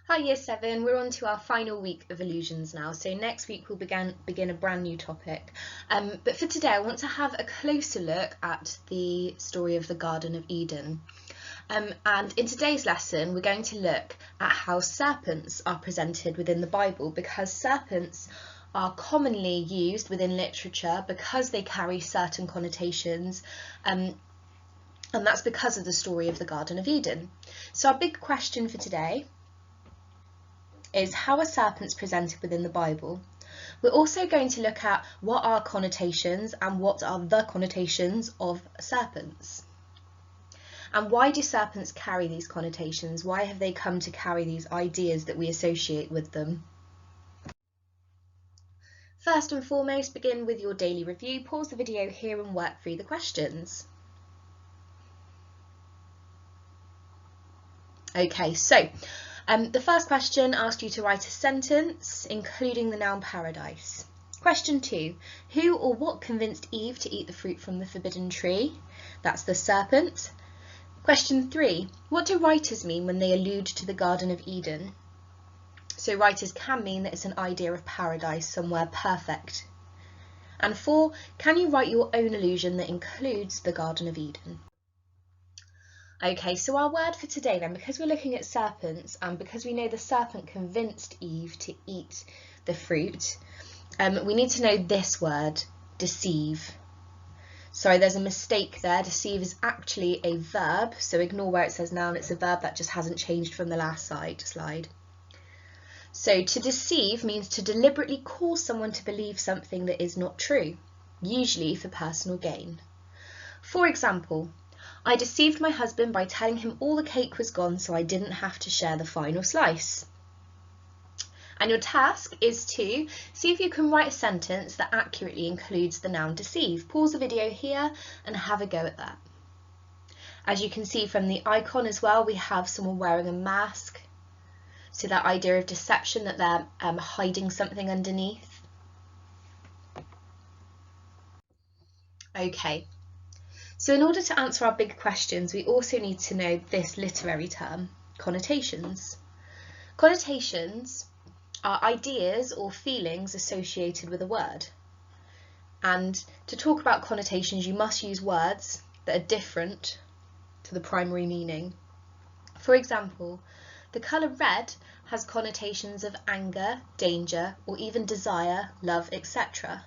Hi Year 7, we're on to our final week of Allusions now, so next week we'll begin a brand new topic. But for today I want to have a closer look at the story of the Garden of Eden. And in today's lesson we're going to look at how serpents are presented within the Bible, because serpents are commonly used within literature because they carry certain connotations, and that's because of the story of the Garden of Eden. So our big question for today is, how are serpents presented within the Bible? We're also going to look at what are connotations and what are the connotations of serpents. And why do serpents carry these connotations? Why have they come to carry these ideas that we associate with them? First and foremost, begin with your daily review. Pause the video here and work through the questions. Okay, so the first question asked you to write a sentence including the noun paradise. Question 2, who or what convinced Eve to eat the fruit from the forbidden tree? That's the serpent. Question 3, what do writers mean when they allude to the Garden of Eden? So writers can mean that it's an idea of paradise, somewhere perfect. And 4, can you write your own allusion that includes the Garden of Eden? Okay, so our word for today then, because we're looking at serpents and because we know the serpent convinced Eve to eat the fruit, we need to know this word, deceive. Sorry, there's a mistake there. Deceive is actually a verb, so ignore where it says noun. It's a verb that just hasn't changed from the last slide. So to deceive means to deliberately cause someone to believe something that is not true, usually for personal gain. For example, I deceived my husband by telling him all the cake was gone so I didn't have to share the final slice. And your task is to see if you can write a sentence that accurately includes the noun deceive. Pause the video here and have a go at that. As you can see from the icon as well, we have someone wearing a mask. So that idea of deception, that they're hiding something underneath. Okay. So in order to answer our big questions, we also need to know this literary term, connotations. Connotations are ideas or feelings associated with a word. And to talk about connotations, you must use words that are different to the primary meaning. For example, the colour red has connotations of anger, danger, or even desire, love, etc.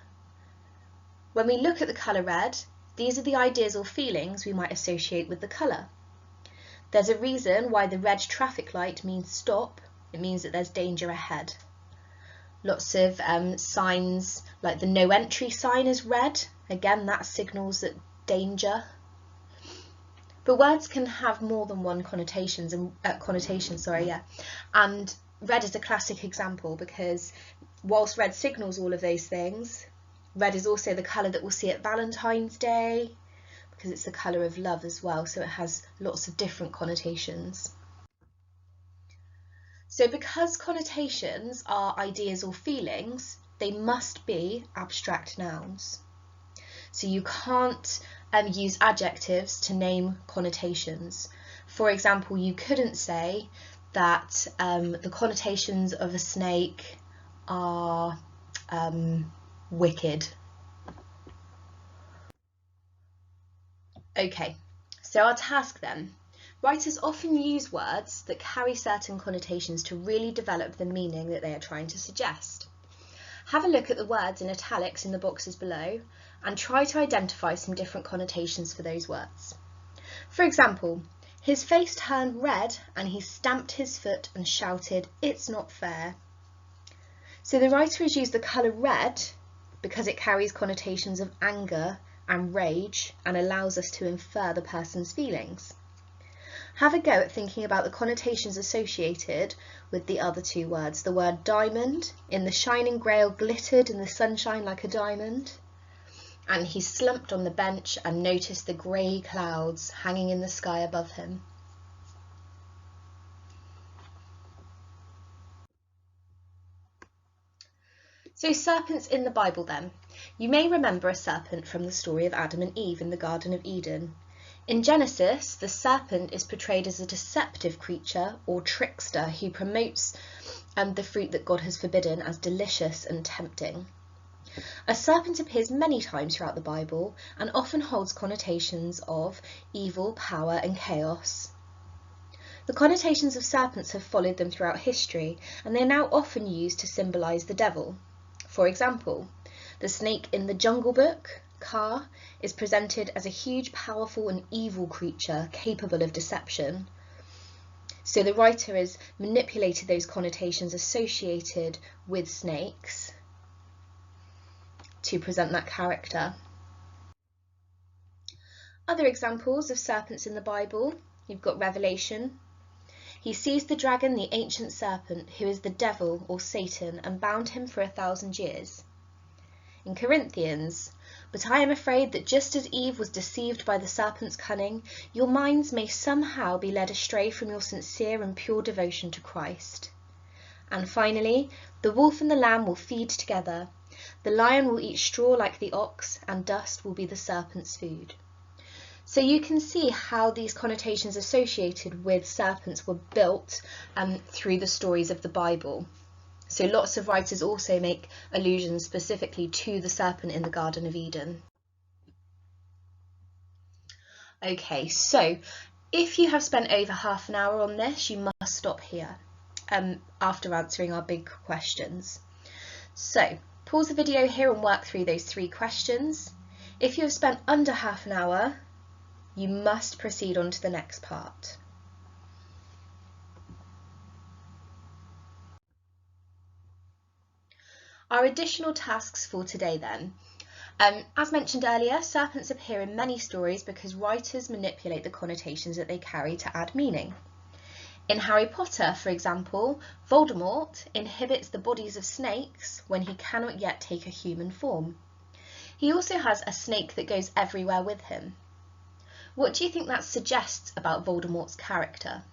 When we look at the colour red, these are the ideas or feelings we might associate with the colour. There's a reason why the red traffic light means stop. It means that there's danger ahead. Lots of signs, like the no entry sign is red. Again, that signals that danger. But words can have more than one connotation, and red is a classic example, because whilst red signals all of those things, red is also the colour that we'll see at Valentine's Day, because it's the colour of love as well, so it has lots of different connotations. So because connotations are ideas or feelings, they must be abstract nouns. So you can't use adjectives to name connotations. For example, you couldn't say that the connotations of a snake are wicked. Okay, so our task then. Writers often use words that carry certain connotations to really develop the meaning that they are trying to suggest. Have a look at the words in italics in the boxes below and try to identify some different connotations for those words. For example, his face turned red and he stamped his foot and shouted, "It's not fair." So the writer has used the colour red because it carries connotations of anger and rage and allows us to infer the person's feelings. Have a go at thinking about the connotations associated with the other two words. The word diamond, in the shining grail glittered in the sunshine like a diamond. And he slumped on the bench and noticed the grey clouds hanging in the sky above him. So serpents in the Bible then. You may remember a serpent from the story of Adam and Eve in the Garden of Eden. In Genesis, the serpent is portrayed as a deceptive creature or trickster who promotes the fruit that God has forbidden as delicious and tempting. A serpent appears many times throughout the Bible and often holds connotations of evil, power, and chaos. The connotations of serpents have followed them throughout history, and they are now often used to symbolise the devil. For example, the snake in the Jungle Book, Kaa, is presented as a huge, powerful and evil creature capable of deception. So the writer has manipulated those connotations associated with snakes to present that character. Other examples of serpents in the Bible, you've got Revelation. He sees the dragon, the ancient serpent, who is the devil or Satan, and bound him for 1,000 years. In Corinthians, but I am afraid that just as Eve was deceived by the serpent's cunning, your minds may somehow be led astray from your sincere and pure devotion to Christ. And finally, the wolf and the lamb will feed together. The lion will eat straw like the ox, and dust will be the serpent's food. So you can see how these connotations associated with serpents were built through the stories of the Bible. So lots of writers also make allusions specifically to the serpent in the Garden of Eden. Okay, so if you have spent over half an hour on this, you must stop here after answering our big questions. So pause the video here and work through those 3 questions. If you have spent under half an hour, you must proceed on to the next part. Our additional tasks for today then. As mentioned earlier, serpents appear in many stories because writers manipulate the connotations that they carry to add meaning. In Harry Potter, for example, Voldemort inhabits the bodies of snakes when he cannot yet take a human form. He also has a snake that goes everywhere with him. What do you think that suggests about Voldemort's character?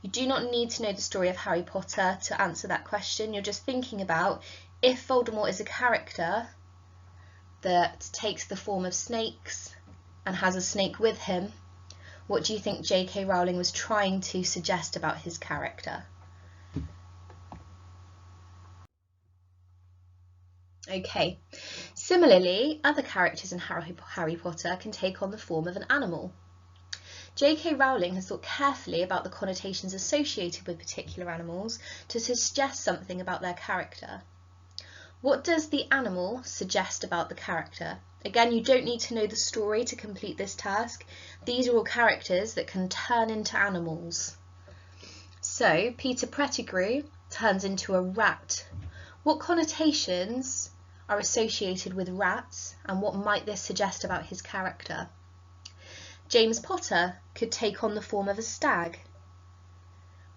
You do not need to know the story of Harry Potter to answer that question. You're just thinking about, if Voldemort is a character that takes the form of snakes and has a snake with him, what do you think J.K. Rowling was trying to suggest about his character? Okay, similarly, other characters in Harry Potter can take on the form of an animal. J.K. Rowling has thought carefully about the connotations associated with particular animals to suggest something about their character. What does the animal suggest about the character? Again, you don't need to know the story to complete this task. These are all characters that can turn into animals. So, Peter Pettigrew turns into a rat. What connotations are associated with rats, and what might this suggest about his character? James Potter could take on the form of a stag.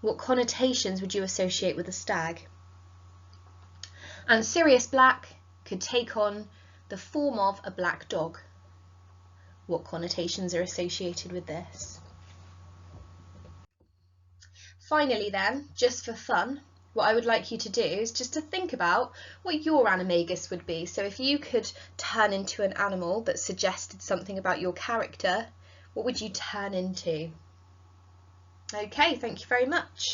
What connotations would you associate with a stag? And Sirius Black could take on the form of a black dog. What connotations are associated with this? Finally then, just for fun, what I would like you to do is just to think about what your animagus would be. So if you could turn into an animal that suggested something about your character, what would you turn into? Okay, thank you very much.